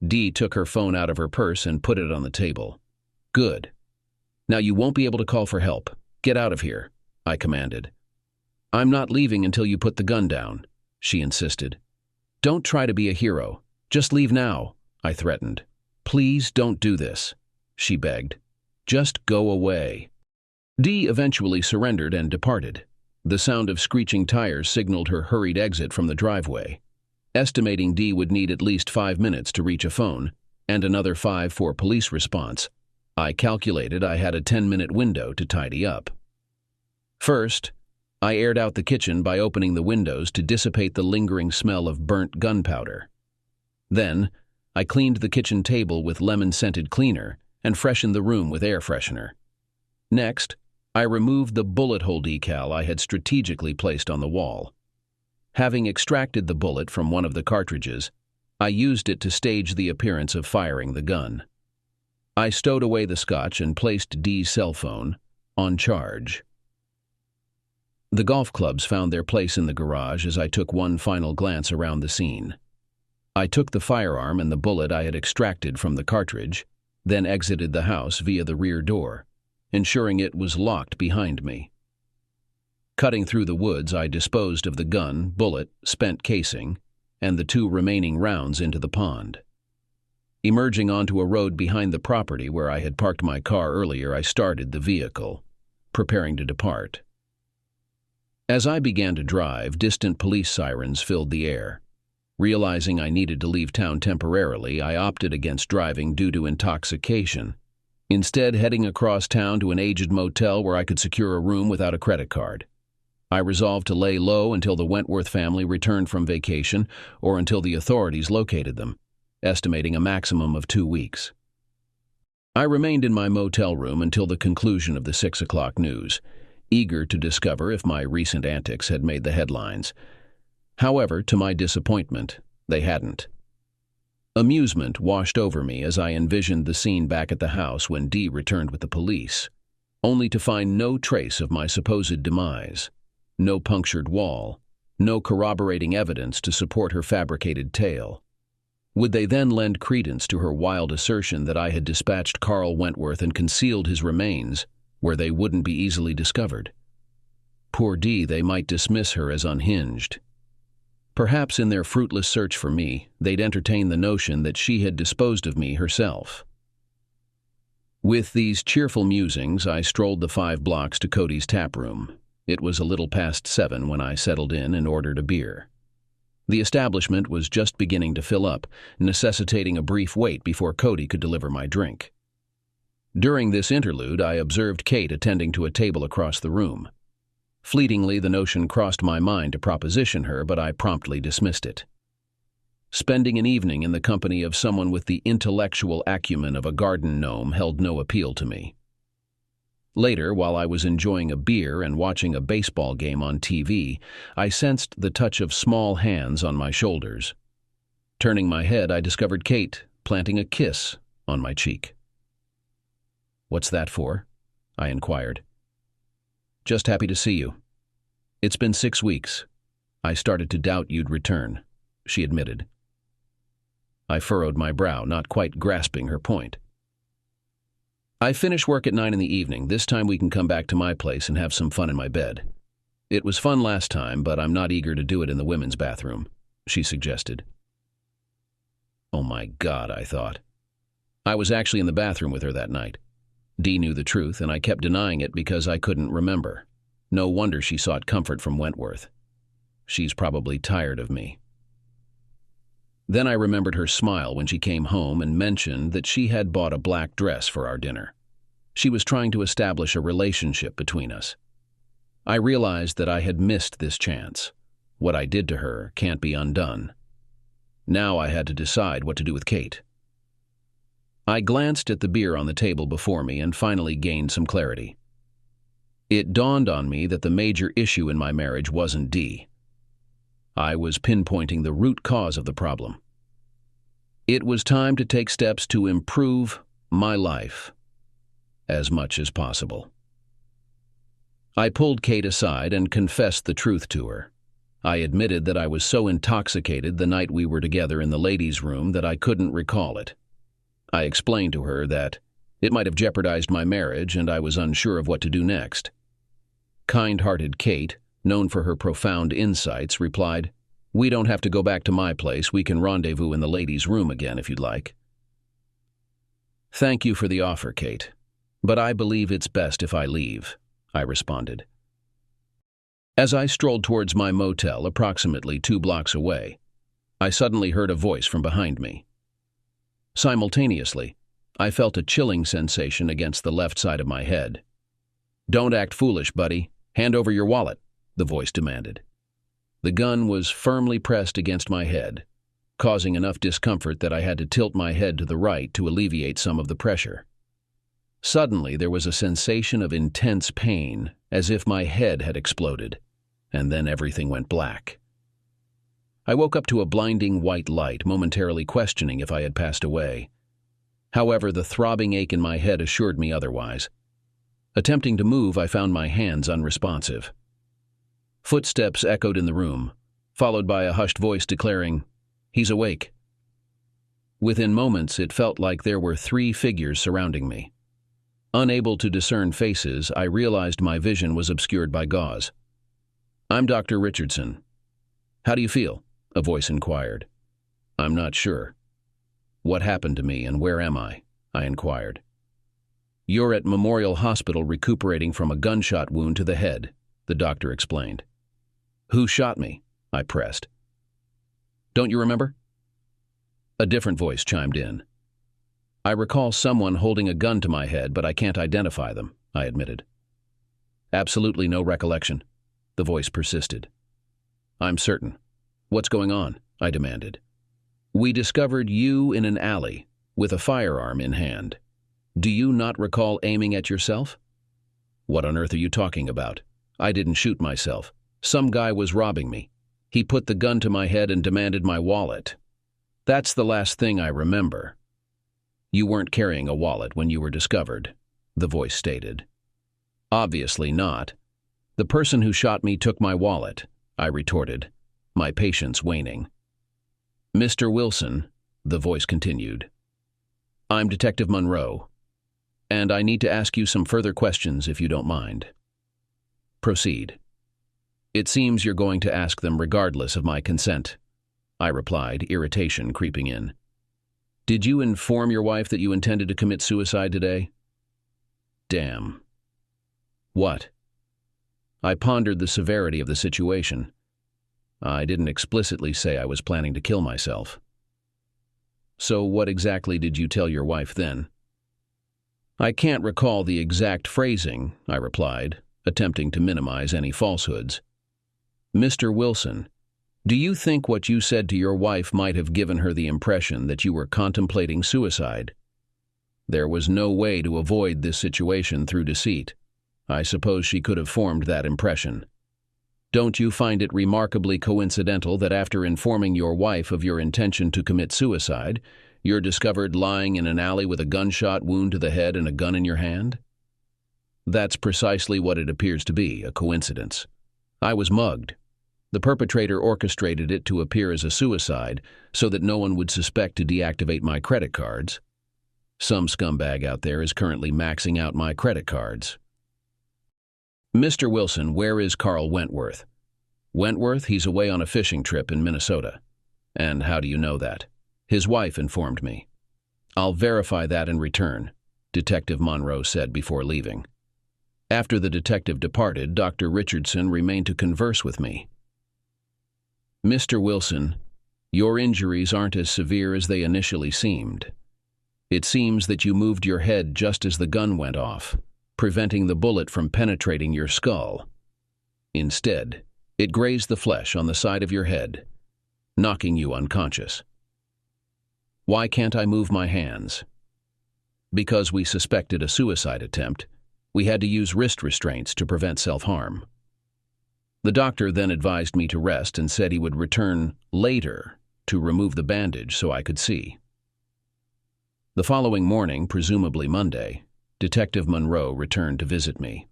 Dee took her phone out of her purse and put it on the table. "Good. Now you won't be able to call for help. Get out of here," I commanded. "I'm not leaving until you put the gun down," she insisted. "Don't try to be a hero. Just leave now," I threatened. "Please don't do this," she begged. "Just go away." Dee eventually surrendered and departed. The sound of screeching tires signaled her hurried exit from the driveway. Estimating Dee would need at least 5 minutes to reach a phone, and another 5 for police response, I calculated I had a 10-minute window to tidy up. First, I aired out the kitchen by opening the windows to dissipate the lingering smell of burnt gunpowder. Then, I cleaned the kitchen table with lemon-scented cleaner and freshened the room with air freshener. Next, I removed the bullet hole decal I had strategically placed on the wall. Having extracted the bullet from one of the cartridges, I used it to stage the appearance of firing the gun. I stowed away the scotch and placed Dee's cell phone on charge. The golf clubs found their place in the garage as I took one final glance around the scene. I took the firearm and the bullet I had extracted from the cartridge, then exited the house via the rear door, ensuring it was locked behind me. Cutting through the woods, I disposed of the gun, bullet, spent casing, and the 2 remaining rounds into the pond. Emerging onto a road behind the property where I had parked my car earlier, I started the vehicle, preparing to depart. As I began to drive, distant police sirens filled the air. Realizing I needed to leave town temporarily, I opted against driving due to intoxication, instead heading across town to an aged motel where I could secure a room without a credit card. I resolved to lay low until the Wentworth family returned from vacation or until the authorities located them, estimating a maximum of 2 weeks. I remained in my motel room until the conclusion of the 6 o'clock news, eager to discover if my recent antics had made the headlines. However, to my disappointment, they hadn't. Amusement washed over me as I envisioned the scene back at the house when Dee returned with the police, only to find no trace of my supposed demise, no punctured wall, no corroborating evidence to support her fabricated tale. Would they then lend credence to her wild assertion that I had dispatched Carl Wentworth and concealed his remains where they wouldn't be easily discovered? Poor Dee, they might dismiss her as unhinged. Perhaps in their fruitless search for me, they'd entertain the notion that she had disposed of me herself. With these cheerful musings, I strolled the 5 blocks to Cody's tap room. It was a little past 7 when I settled in and ordered a beer. The establishment was just beginning to fill up, necessitating a brief wait before Cody could deliver my drink. During this interlude, I observed Kate attending to a table across the room. Fleetingly, the notion crossed my mind to proposition her, but I promptly dismissed it. Spending an evening in the company of someone with the intellectual acumen of a garden gnome held no appeal to me. Later, while I was enjoying a beer and watching a baseball game on TV, I sensed the touch of small hands on my shoulders. Turning my head, I discovered Kate planting a kiss on my cheek. "What's that for?" I inquired. "Just happy to see you. It's been 6 weeks. I started to doubt you'd return," she admitted. I furrowed my brow, not quite grasping her point. "I finish work at 9 in the evening. This time we can come back to my place and have some fun in my bed. It was fun last time, but I'm not eager to do it in the women's bathroom," she suggested. Oh my God, I thought. I was actually in the bathroom with her that night. Dee knew the truth, and I kept denying it because I couldn't remember. No wonder she sought comfort from Wentworth. She's probably tired of me. Then I remembered her smile when she came home and mentioned that she had bought a black dress for our dinner. She was trying to establish a relationship between us. I realized that I had missed this chance. What I did to her can't be undone. Now I had to decide what to do with Kate. I glanced at the beer on the table before me and finally gained some clarity. It dawned on me that the major issue in my marriage wasn't Dee. I was pinpointing the root cause of the problem. It was time to take steps to improve my life as much as possible. I pulled Kate aside and confessed the truth to her. I admitted that I was so intoxicated the night we were together in the ladies' room that I couldn't recall it. I explained to her that it might have jeopardized my marriage and I was unsure of what to do next. Kind-hearted Kate, known for her profound insights, replied, "We don't have to go back to my place. We can rendezvous in the ladies' room again if you'd like." "Thank you for the offer, Kate, but I believe it's best if I leave," I responded. As I strolled towards my motel approximately 2 blocks away, I suddenly heard a voice from behind me. Simultaneously, I felt a chilling sensation against the left side of my head. "Don't act foolish, buddy. Hand over your wallet," the voice demanded. The gun was firmly pressed against my head, causing enough discomfort that I had to tilt my head to the right to alleviate some of the pressure. Suddenly, there was a sensation of intense pain, as if my head had exploded, and then everything went black. I woke up to a blinding white light, momentarily questioning if I had passed away. However, the throbbing ache in my head assured me otherwise. Attempting to move, I found my hands unresponsive. Footsteps echoed in the room, followed by a hushed voice declaring, "He's awake." Within moments, it felt like there were 3 figures surrounding me. Unable to discern faces, I realized my vision was obscured by gauze. "I'm Dr. Richardson." "How do you feel?" a voice inquired. "I'm not sure." "What happened to me and where am I?" I inquired. "You're at Memorial Hospital recuperating from a gunshot wound to the head," the doctor explained. "Who shot me?" I pressed. "Don't you remember?" A different voice chimed in. "I recall someone holding a gun to my head, but I can't identify them," I admitted. "Absolutely no recollection," the voice persisted. "I'm certain. What's going on?" I demanded. "We discovered you in an alley with a firearm in hand. Do you not recall aiming at yourself? What on earth are you talking about? I didn't shoot myself. Some guy was robbing me. He put the gun to my head and demanded my wallet. That's the last thing I remember. You weren't carrying a wallet when you were discovered, the voice stated. Obviously not. The person who shot me took my wallet, I retorted, my patience waning. Mr. Wilson, the voice continued. I'm Detective Monroe, and I need to ask you some further questions if you don't mind. Proceed. It seems you're going to ask them regardless of my consent, I replied, irritation creeping in. Did you inform your wife that you intended to commit suicide today? Damn. What? I pondered the severity of the situation. I didn't explicitly say I was planning to kill myself. So what exactly did you tell your wife then? I can't recall the exact phrasing, I replied, attempting to minimize any falsehoods. Mr. Wilson, do you think what you said to your wife might have given her the impression that you were contemplating suicide? There was no way to avoid this situation through deceit. I suppose she could have formed that impression. Don't you find it remarkably coincidental that after informing your wife of your intention to commit suicide, you're discovered lying in an alley with a gunshot wound to the head and a gun in your hand? That's precisely what it appears to be, a coincidence. I was mugged. The perpetrator orchestrated it to appear as a suicide so that no one would suspect to deactivate my credit cards. Some scumbag out there is currently maxing out my credit cards. Mr. Wilson, where is Carl Wentworth? Wentworth, he's away on a fishing trip in Minnesota. And how do you know that? His wife informed me. I'll verify that in return, Detective Monroe said before leaving. After the detective departed, Dr. Richardson remained to converse with me. Mr. Wilson, your injuries aren't as severe as they initially seemed. It seems that you moved your head just as the gun went off, preventing the bullet from penetrating your skull. Instead, it grazed the flesh on the side of your head, knocking you unconscious. Why can't I move my hands? Because we suspected a suicide attempt, we had to use wrist restraints to prevent self-harm. The doctor then advised me to rest and said he would return later to remove the bandage so I could see. The following morning, presumably Monday, Detective Monroe returned to visit me.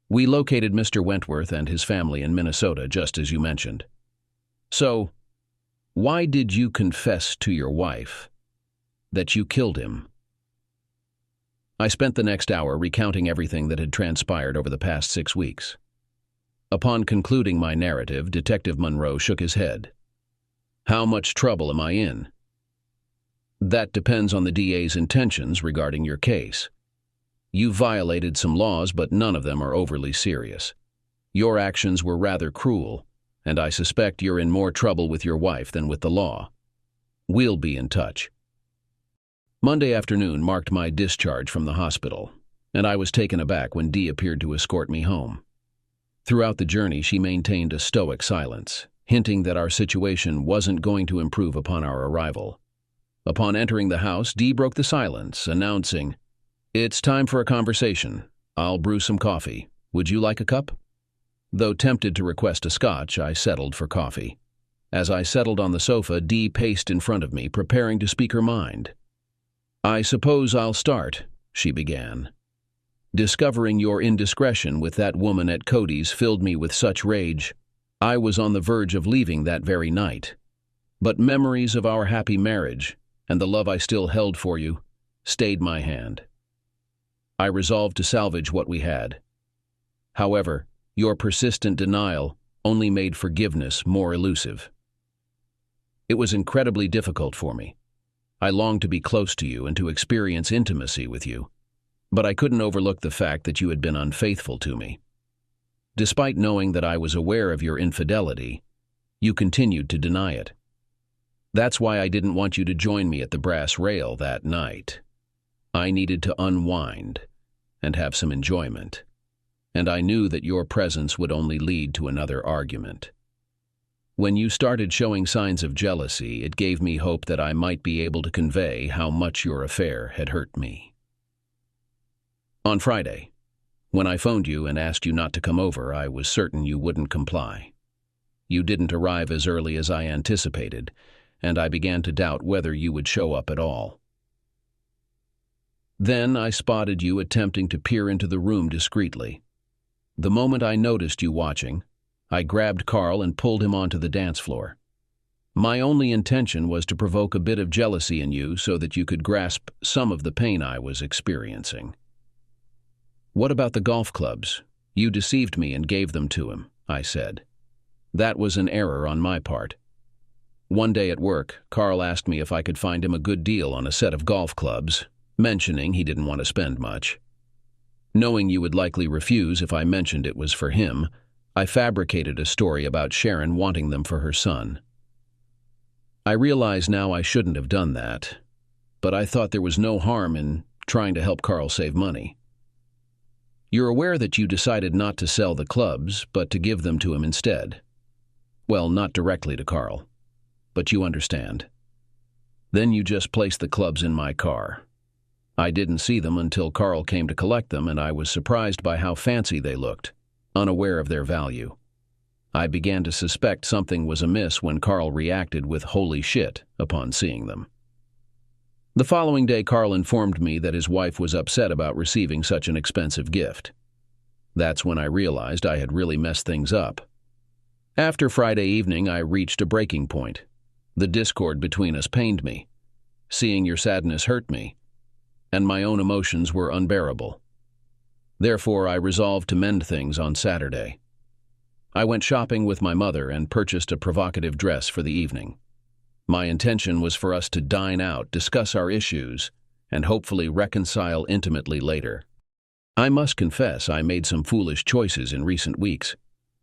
We located Mr. Wentworth and his family in Minnesota, just as you mentioned. So, why did you confess to your wife that you killed him? I spent the next hour recounting everything that had transpired over the past 6 weeks. Upon concluding my narrative, Detective Monroe shook his head. How much trouble am I in? That depends on the DA's intentions regarding your case. You violated some laws, but none of them are overly serious. Your actions were rather cruel, and I suspect you're in more trouble with your wife than with the law. We'll be in touch. Monday afternoon marked my discharge from the hospital, and I was taken aback when Dee appeared to escort me home. Throughout the journey, she maintained a stoic silence, hinting that our situation wasn't going to improve upon our arrival. Upon entering the house, Dee broke the silence, announcing, "It's time for a conversation. I'll brew some coffee. Would you like a cup?" Though tempted to request a scotch, I settled for coffee. As I settled on the sofa, Dee paced in front of me, preparing to speak her mind. "I suppose I'll start," she began. "Discovering your indiscretion with that woman at Cody's filled me with such rage. I was on the verge of leaving that very night. But memories of our happy marriage, and the love I still held for you, stayed my hand. I resolved to salvage what we had. However, your persistent denial only made forgiveness more elusive. It was incredibly difficult for me. I longed to be close to you and to experience intimacy with you, but I couldn't overlook the fact that you had been unfaithful to me. Despite knowing that I was aware of your infidelity, you continued to deny it. That's why I didn't want you to join me at the brass rail that night. I needed to unwind and have some enjoyment, and I knew that your presence would only lead to another argument. When you started showing signs of jealousy, it gave me hope that I might be able to convey how much your affair had hurt me. On Friday, when I phoned you and asked you not to come over, I was certain you wouldn't comply. You didn't arrive as early as I anticipated, and I began to doubt whether you would show up at all. Then I spotted you attempting to peer into the room discreetly. The moment I noticed you watching, I grabbed Carl and pulled him onto the dance floor. My only intention was to provoke a bit of jealousy in you so that you could grasp some of the pain I was experiencing. "What about the golf clubs? You deceived me and gave them to him," I said. "That was an error on my part." One day at work, Carl asked me if I could find him a good deal on a set of golf clubs, mentioning he didn't want to spend much. Knowing you would likely refuse if I mentioned it was for him, I fabricated a story about Sharon wanting them for her son. I realize now I shouldn't have done that, but I thought there was no harm in trying to help Carl save money. You're aware that you decided not to sell the clubs, but to give them to him instead. Well, not directly to Carl, but you understand. Then you just placed the clubs in my car. I didn't see them until Carl came to collect them, and I was surprised by how fancy they looked, unaware of their value. I began to suspect something was amiss when Carl reacted with "holy shit" upon seeing them. The following day, Carl informed me that his wife was upset about receiving such an expensive gift. That's when I realized I had really messed things up. After Friday evening, I reached a breaking point. The discord between us pained me. Seeing your sadness hurt me, and my own emotions were unbearable. Therefore, I resolved to mend things on Saturday. I went shopping with my mother and purchased a provocative dress for the evening. My intention was for us to dine out, discuss our issues, and hopefully reconcile intimately later. I must confess I made some foolish choices in recent weeks,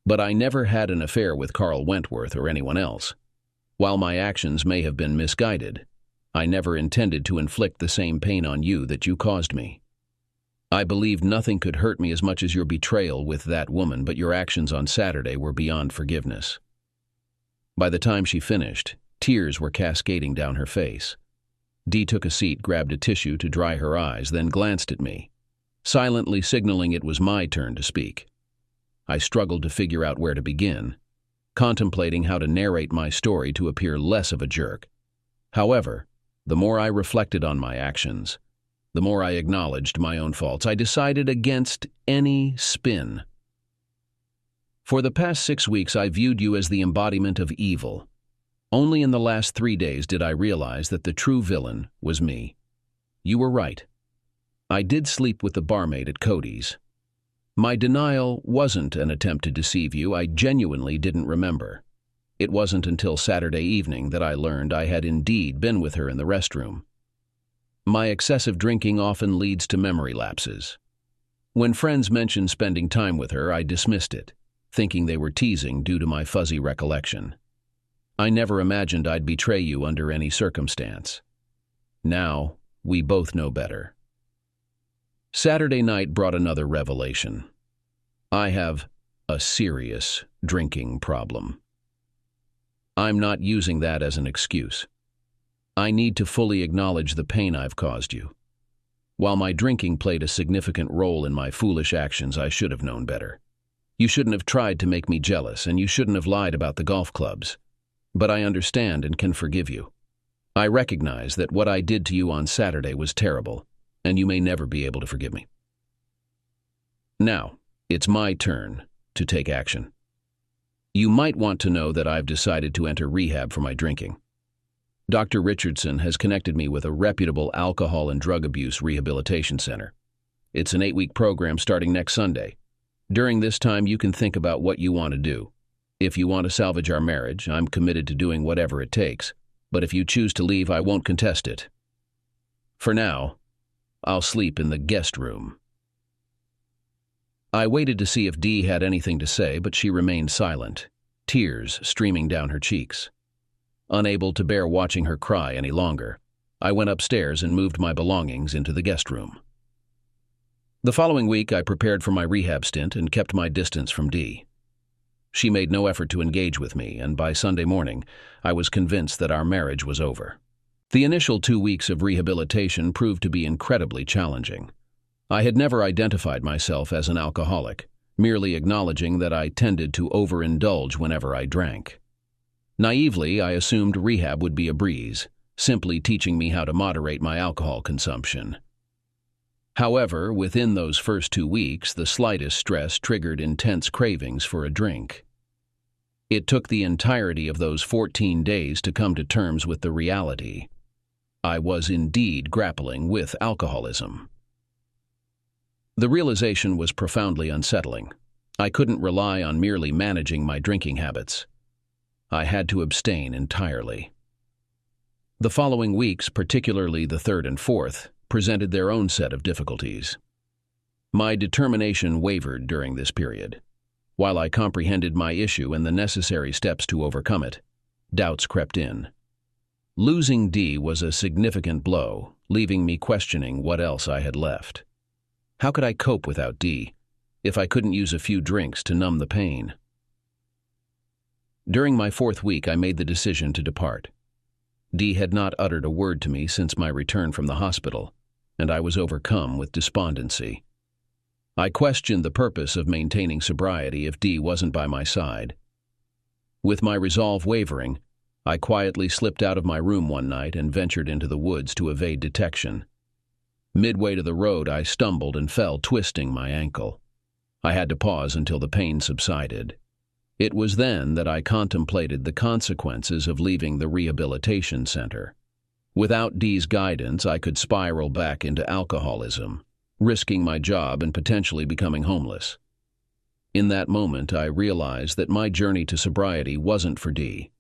but I never had an affair with Carl Wentworth or anyone else. While my actions may have been misguided, I never intended to inflict the same pain on you that you caused me. I believed nothing could hurt me as much as your betrayal with that woman, but your actions on Saturday were beyond forgiveness. By the time she finished, tears were cascading down her face. Dee took a seat, grabbed a tissue to dry her eyes, then glanced at me, silently signaling it was my turn to speak. I struggled to figure out where to begin, contemplating how to narrate my story to appear less of a jerk. However, the more I reflected on my actions, the more I acknowledged my own faults. I decided against any spin. For the past 6 weeks, I viewed you as the embodiment of evil. Only in the last 3 days did I realize that the true villain was me. You were right. I did sleep with the barmaid at Cody's. My denial wasn't an attempt to deceive you. I genuinely didn't remember. It wasn't until Saturday evening that I learned I had indeed been with her in the restroom. My excessive drinking often leads to memory lapses. When friends mentioned spending time with her, I dismissed it, thinking they were teasing due to my fuzzy recollection. I never imagined I'd betray you under any circumstance. Now, we both know better. Saturday night brought another revelation. I have a serious drinking problem. I'm not using that as an excuse. I need to fully acknowledge the pain I've caused you. While my drinking played a significant role in my foolish actions, I should have known better. You shouldn't have tried to make me jealous, and you shouldn't have lied about the golf clubs. But I understand and can forgive you. I recognize that what I did to you on Saturday was terrible, and you may never be able to forgive me. Now, it's my turn to take action. You might want to know that I've decided to enter rehab for my drinking. Dr. Richardson has connected me with a reputable alcohol and drug abuse rehabilitation center. It's an 8-week program starting next Sunday. During this time, you can think about what you want to do. If you want to salvage our marriage, I'm committed to doing whatever it takes. But if you choose to leave, I won't contest it. For now, I'll sleep in the guest room. I waited to see if Dee had anything to say, but she remained silent, tears streaming down her cheeks. Unable to bear watching her cry any longer, I went upstairs and moved my belongings into the guest room. The following week, I prepared for my rehab stint and kept my distance from Dee. She made no effort to engage with me, and by Sunday morning, I was convinced that our marriage was over. The initial 2 weeks of rehabilitation proved to be incredibly challenging. I had never identified myself as an alcoholic, merely acknowledging that I tended to overindulge whenever I drank. Naively, I assumed rehab would be a breeze, simply teaching me how to moderate my alcohol consumption. However, within those first 2 weeks, the slightest stress triggered intense cravings for a drink. It took the entirety of those 14 days to come to terms with the reality. I was indeed grappling with alcoholism. The realization was profoundly unsettling. I couldn't rely on merely managing my drinking habits. I had to abstain entirely. The following weeks, particularly the 3rd and 4th, presented their own set of difficulties. My determination wavered during this period. While I comprehended my issue and the necessary steps to overcome it, doubts crept in. Losing Dee was a significant blow, leaving me questioning what else I had left. How could I cope without Dee, if I couldn't use a few drinks to numb the pain? During my 4th week, I made the decision to depart. Dee had not uttered a word to me since my return from the hospital, and I was overcome with despondency. I questioned the purpose of maintaining sobriety if Dee wasn't by my side. With my resolve wavering, I quietly slipped out of my room one night and ventured into the woods to evade detection. Midway to the road, I stumbled and fell, twisting my ankle. I had to pause until the pain subsided. It was then that I contemplated the consequences of leaving the rehabilitation center. Without Dee's guidance, I could spiral back into alcoholism, risking my job and potentially becoming homeless. In that moment, I realized that my journey to sobriety wasn't for Dee.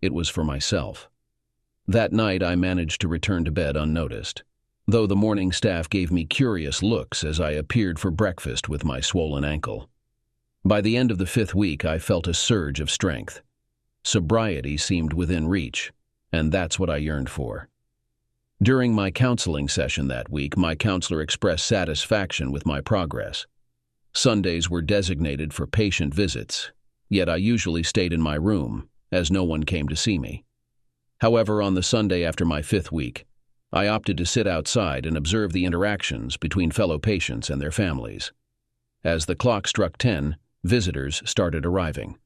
It was for myself. That night, I managed to return to bed unnoticed, though the morning staff gave me curious looks as I appeared for breakfast with my swollen ankle. By the end of the 5th week, I felt a surge of strength. Sobriety seemed within reach, and that's what I yearned for. During my counseling session that week, my counselor expressed satisfaction with my progress. Sundays were designated for patient visits, yet I usually stayed in my room, as no one came to see me. However, on the Sunday after my 5th week, I opted to sit outside and observe the interactions between fellow patients and their families. As the clock struck 10, visitors started arriving.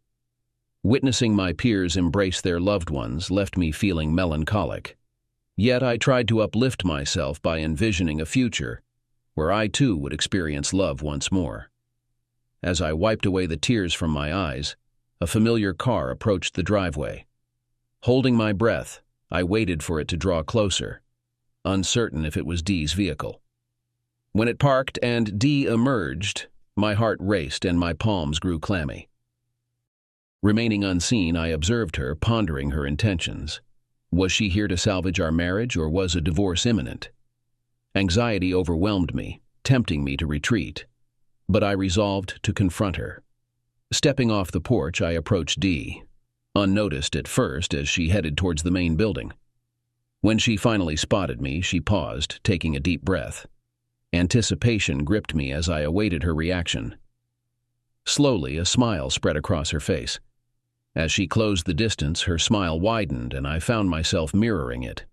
Witnessing my peers embrace their loved ones left me feeling melancholic. Yet I tried to uplift myself by envisioning a future where I too would experience love once more. As I wiped away the tears from my eyes, a familiar car approached the driveway. Holding my breath, I waited for it to draw closer, uncertain if it was Dee's vehicle. When it parked and Dee emerged, my heart raced and my palms grew clammy. Remaining unseen, I observed her, pondering her intentions. Was she here to salvage our marriage, or was a divorce imminent? Anxiety overwhelmed me, tempting me to retreat, but I resolved to confront her. Stepping off the porch, I approached Dee, unnoticed at first as she headed towards the main building. When she finally spotted me, she paused, taking a deep breath. Anticipation gripped me as I awaited her reaction. Slowly, a smile spread across her face. As she closed the distance, her smile widened, and I found myself mirroring it.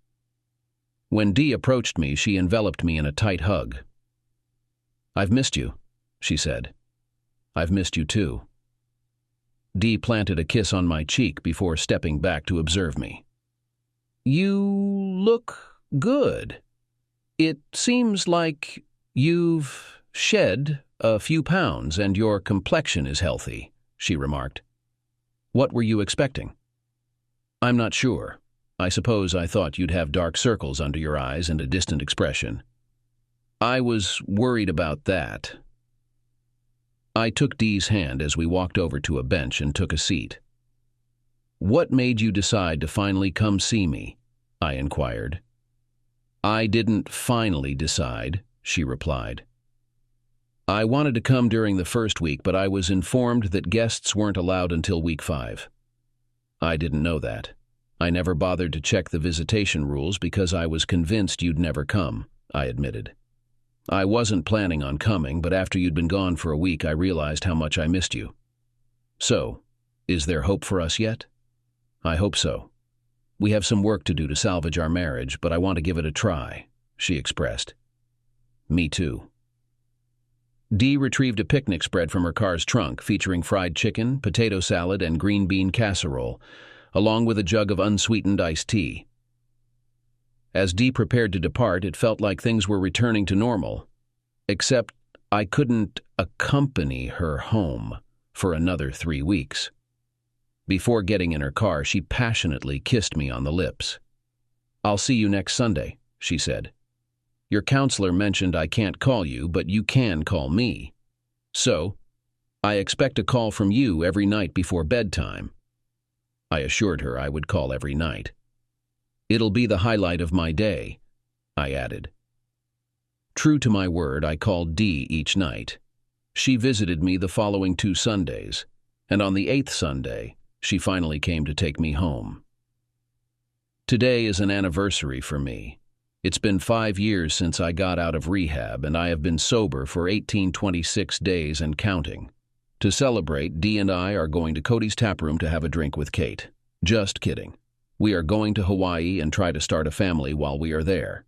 When Dee approached me, she enveloped me in a tight hug. "I've missed you," she said. "I've missed you too." Dee planted a kiss on my cheek before stepping back to observe me. "You look good. It seems like you've shed a few pounds and your complexion is healthy," she remarked. "What were you expecting?" "I'm not sure. I suppose I thought you'd have dark circles under your eyes and a distant expression." "I was worried about that." I took Dee's hand as we walked over to a bench and took a seat. "What made you decide to finally come see me?" I inquired. "I didn't finally decide," she replied. "I wanted to come during the 1st week, but I was informed that guests weren't allowed until week 5. "I didn't know that. I never bothered to check the visitation rules because I was convinced you'd never come," I admitted. "I wasn't planning on coming, but after you'd been gone for a week, I realized how much I missed you." "So, is there hope for us yet?" "I hope so. We have some work to do to salvage our marriage, but I want to give it a try," she expressed. "Me too. Dee retrieved a picnic spread from her car's trunk featuring fried chicken, potato salad, and green bean casserole, along with a jug of unsweetened iced tea. As Dee prepared to depart, it felt like things were returning to normal, except I couldn't accompany her home for another 3 weeks. Before getting in her car, she passionately kissed me on the lips. "I'll see you next Sunday," she said. "Your counselor mentioned I can't call you, but you can call me. So, I expect a call from you every night before bedtime." I assured her I would call every night. "It'll be the highlight of my day," I added. True to my word, I called Dee each night. She visited me the following 2 Sundays, and on the 8th Sunday, she finally came to take me home. Today is an anniversary for me. It's been 5 years since I got out of rehab, and I have been sober for 1826 days and counting. To celebrate, Dee and I are going to Cody's Taproom to have a drink with Kate. Just kidding. We are going to Hawaii and try to start a family while we are there.